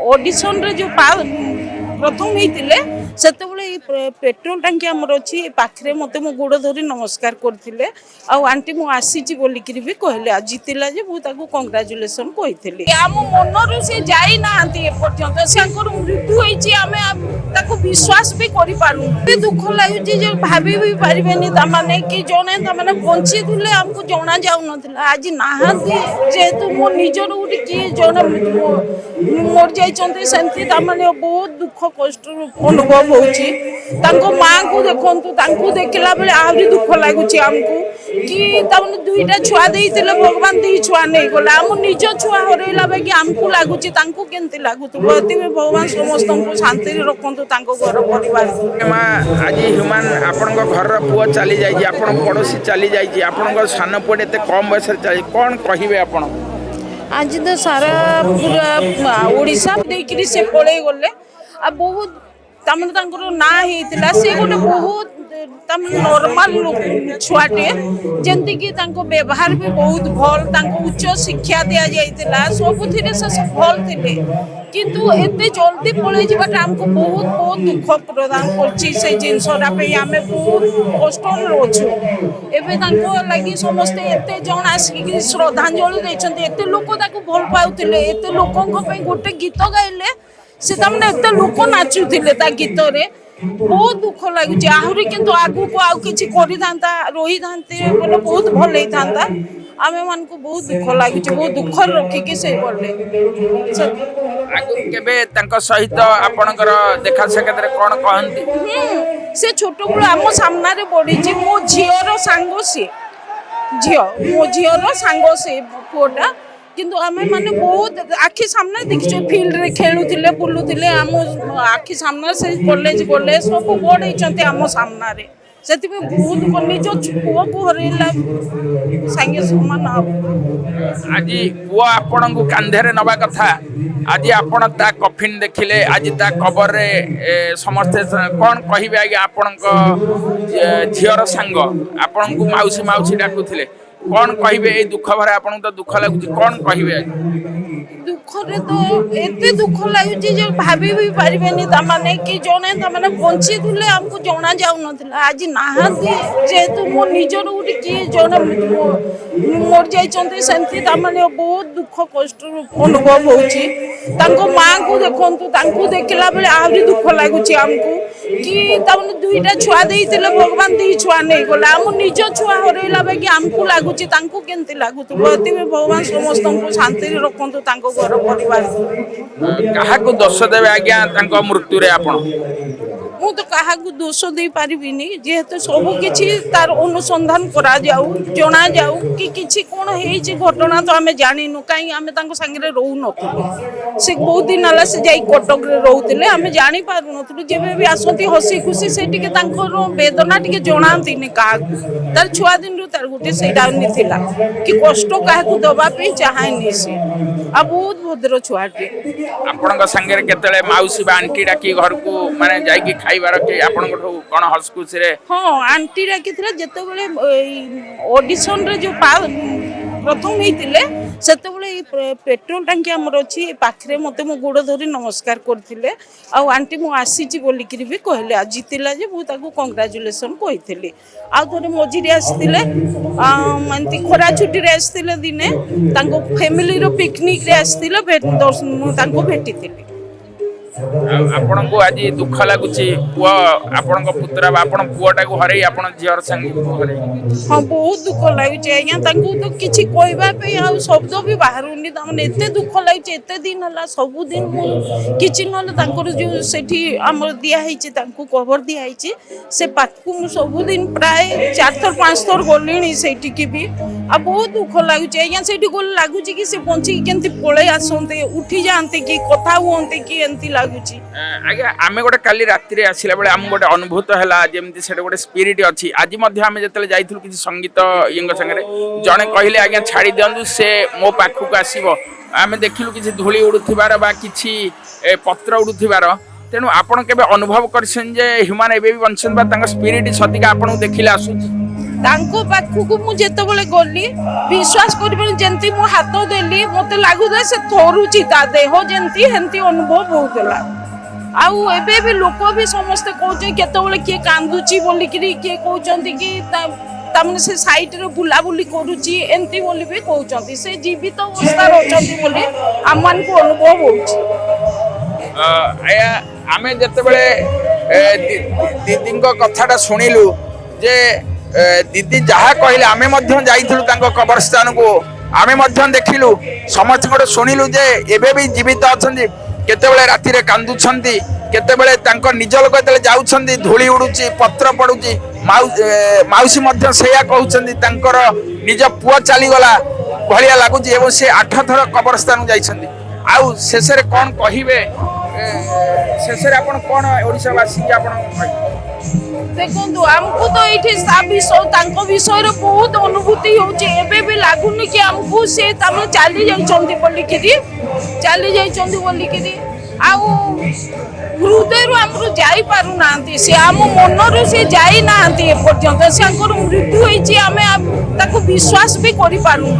Audition रे जो प्रथम होते से पेट्रोल टांकी आमर अच्छी पाखे मत मो गोड़ धरी नमस्कार करते आंटी मु आसी बोलिक भी कहले आ जीतला जे मुझे कंग्राचुलेसन कही आम मनरू सी जाना एपर्यंत से मृत्यु होती आम विश्वास भी कर दुख लगे भाभी भी पारे तमाने कि जड़े तमाने बंची थे आमको जना जाऊन आज नहांती जेहेतु मो निजर गोटे किए जड़े मर जाती बहुत दुख कष्ट अनुभव हो माँ को देखु देखला बेले आहरी दुख लगुच आमको कि दुईटा छुआ देते भगवान दी छुआ नहीं गला आम निज छुआ हरैला बाकी आमको लगुच केमती लगुव भगवान समस्त को शांति रखु घर परिवार आज ह्यूमान आपण घर पुआ चली जाइए आपण पड़ोसी चली जाइए आपण सान पुआ एत कम बयस चली कौन कहे आपण आज तो सारा पूरा ओडिशा देकरी से पड़े गले आ बहुत तमने ना होता से गोटे बहुत नॉर्मल छुआटे जमती कि व्यवहार भी बहुत भल उच्च शिक्षा दि जाता सबुथ भल थे किंतु एते जल्दी पलि जाटा आमको बहुत बहुत दुख प्रदान कर जिनसटा आम बहुत कष्ट अच्छु एवं लगी समस्ते एत जन आसिक श्रद्धांजलि देते एत लोक भल पाते एत लोकों गोटे गीत गाइले से एत लोक नाचुले गीत रे बहुत दुख लगुच आहरी किंतु आगु को आउ किछि करि थांता रही थांते बोले बहुत भल होता आमे मान को बहुत दुख लगुच बहुत दुख रखिकी से बोले आगु केबे तंक सहित आपनकर देखा साक्षात रे कोन कहंती से छोट गुलो आम सामना रे पड़ी मो झीर सांग सी झी मो झीर सांग से पुओटा किंतु आमे माने बहुत आखि सामने देखिछो फील्ड रे खेलुथिले बुलुथिले आम आखि सामने से कॉलेज गले सब बड़ होइचंते आम सामना रे सेति बहुत निज पुओ को हरैला संगे समान आज पुआ आपण को कांधे रे नबा कथा आज आपण ता कफिन देखिले आज ता कबर रे समस्त कोन कहिबे आगे आपण को झियर संग आपण को माउसी माउसी डाकुथिले कौन कहिबे ए दुख भरे आपन तो दुख लागुची कौन कहिबे दुख रे तो एते दुख लागुची जे भाभी भी पारिबेनी तमाने कि जने तमाने बंची थे आमको जना जाऊ नथिला आज नहांती जेहेतु मो निजर गोटे किए जने मर जाइछन्ते सेंती तमाने बहुत दुख कष्ट अनुभव होउची माँ को देखु देखला बेले आहरी दुख लगुच आमको कि दुईटा छुआ देते भगवान दी छुआ नहीं गला आम निज छुआ हरैला बाकी आमको लगुच केमती लगुव भगवान समस्त को शांति रखु घर परिवार क्या दोष देवे आज्ञा मृत्यु रे आपण मु तो क्या दोष दे पारिनी जेहेतु सब किछि तार अनुसंधान करा जाऊ जना जाऊ कि किछि कोन हेछि घटना तो आमे जानिनु कहीं आमे तांको संगे रहू नथु से बहुत दिन हला से जाई कटक रे रहउतिले आमे जानि पारु नथु जेबे भी आसंती हसी खुशी से टिके तांकर वेदना टिके जणांती नि का तार छुआ दिन रु तार गुटे सेडा निथिला कि कष्ट काहे को दबा पे चाहैनी से आ बहुत भद्र छुआटी आपनका संगे केतले माउसी बा आंटी डाकी घर को माने जाई कि खाइबार के आपण कोन हसकुस रे हां आंटी डाकी थिला जते बेले ऑडिशन रे जो प्रथम होते से पेट्रोल टांकी आमर अच्छी पाखे मत मो गोड़ धरी नमस्कार करते आंटी मु आसी बोलिक भी कहले आ जीतला जे मुझे कंग्राचुलेसन कही आउ मझीरे आसते एमती खरा छुट्टी आसते दिने फैमिली पिकनिक आसते भेटी आपण को आज दुख लगुच पुआ आपण पुत्र आपण पुआटा को हरई आपण झीर संग हरई हाँ बहुत दुख लगुच आज्ञा तो किसी कहवाई आ शब्द भी बाहर एत दुख लगे एत दिन है सबुदिन किसी ना जो सेठी आम दिखाई कवर दिखाई से पाख को सबुदिन प्राय 4 थर 5 थर गली से भी आ बहुत दुख लगुच आज्ञा से गले लगुच कि से बंचिक केमती पलि आसते उठी जाते कि कथा हुए कि एमती आज्ञा आम गोटे काली राति आसला बेले आम गोटे अनुभूत है जमी से गोटे स्पिरिट अच्छी आज आम जो जाइलु किसी संगीत ये संगे जड़े कहले आज्ञा छाड़ी दिंतु से मो पाखक आसो आम देखिलु किसी धूली उड़ुथिबार बा किछि पत्र उड़ुथिबार तेणु आपण केबे अनुभव करछन जे ह्यूमन एबे भी बंचन बा तांका स्पिरिट सतिका आपण देखिले आसुची ତାଙ୍କ ପାଖକୁ ମୁଁ ଯେତେବେଳେ ଗଲି ବିଶ୍ୱାସ କରିବେନି ଯେମିତି ମୁଁ ହାତ ଦେଲି ମତେ ଲାଗୁଥିଲା ସେ ଥରୁଛି ତା ଦେହ ଯେମିତି ହେମିତି ଅନୁଭବ ହଉଥିଲା। ଆଉ ଏବେ ବି ଲୋକ ବି ସମସ୍ତେ କହୁଛନ୍ତି କେତେବେଳେ କିଏ କାନ୍ଦୁଛି ବୋଲିକିରି କିଏ କହୁଛନ୍ତି କି ତାମାନେ ସେ ସାଇଡରେ ବୁଲାବୁଲି କରୁଛି ଏମିତି ବୋଲି ବି କହୁଛନ୍ତି। ସେ ଜୀବିତ ଅବସ୍ଥାରେ ଅଛନ୍ତି ବୋଲି ଆମମାନଙ୍କୁ ଅନୁଭବ ହଉଛି। ଆଜ୍ଞା ଆମେ ଯେତେବେଳେ ଦିଦିଙ୍କ କଥାଟା ଶୁଣିଲୁ ଯେ ଦିଦି ଯାହା କହିଲେ ଆମେ ମଧ୍ୟ ଯାଇଥିଲୁ ତାଙ୍କ କବରସ୍ଥାନକୁ ଆମେ ମଧ୍ୟ ଦେଖିଲୁ ସମସ୍ତଙ୍କଠୁ ଶୁଣିଲୁ ଯେ ଏବେ ବି ଜୀବିତ ଅଛନ୍ତି। କେତେବେଳେ ରାତିରେ କାନ୍ଦୁଛନ୍ତି କେତେବେଳେ ତାଙ୍କ ନିଜ ଲୋକ ଯେତେବେଳେ ଯାଉଛନ୍ତି ଧୂଳି ଉଡୁଛି ପତ୍ର ପଡୁଛି ମାଉସୀ ମଧ୍ୟ ସେଇଆ କହୁଛନ୍ତି ତାଙ୍କର ନିଜ ପୁଅ ଚାଲିଗଲା ଭଳିଆ ଲାଗୁଛି ଏବଂ ସେ 8 ଥର କବରସ୍ଥାନକୁ ଯାଇଛନ୍ତି। ଆଉ ଶେଷରେ କ'ଣ କହିବେ ଶେଷରେ ଆପଣ କ'ଣ ଓଡ଼ିଶାବାସୀକି ଆପଣ କହିବେ? ଦେଖନ୍ତୁ ଆମକୁ ତ ଏଇଠି ତାଙ୍କ ବିଷୟରେ ବହୁତ ଅନୁଭୂତି ହଉଛି। ଏବେ ବି ଲାଗୁନି କି ଆମକୁ ସେ ତମେ ଚାଲି ଯାଇଛନ୍ତି ବୋଲିକିରି ଆଉ ହୃଦୟରୁ ଆମର ଯାଇପାରୁନାହାନ୍ତି। ସେ ଆମ ମନରୁ ସେ ଯାଇନାହାନ୍ତି ଏପର୍ଯ୍ୟନ୍ତ। ସେ ତାଙ୍କର ମୃତ୍ୟୁ ହେଇଛି ଆମେ ତାକୁ ବିଶ୍ୱାସ ବି କରିପାରୁନୁ।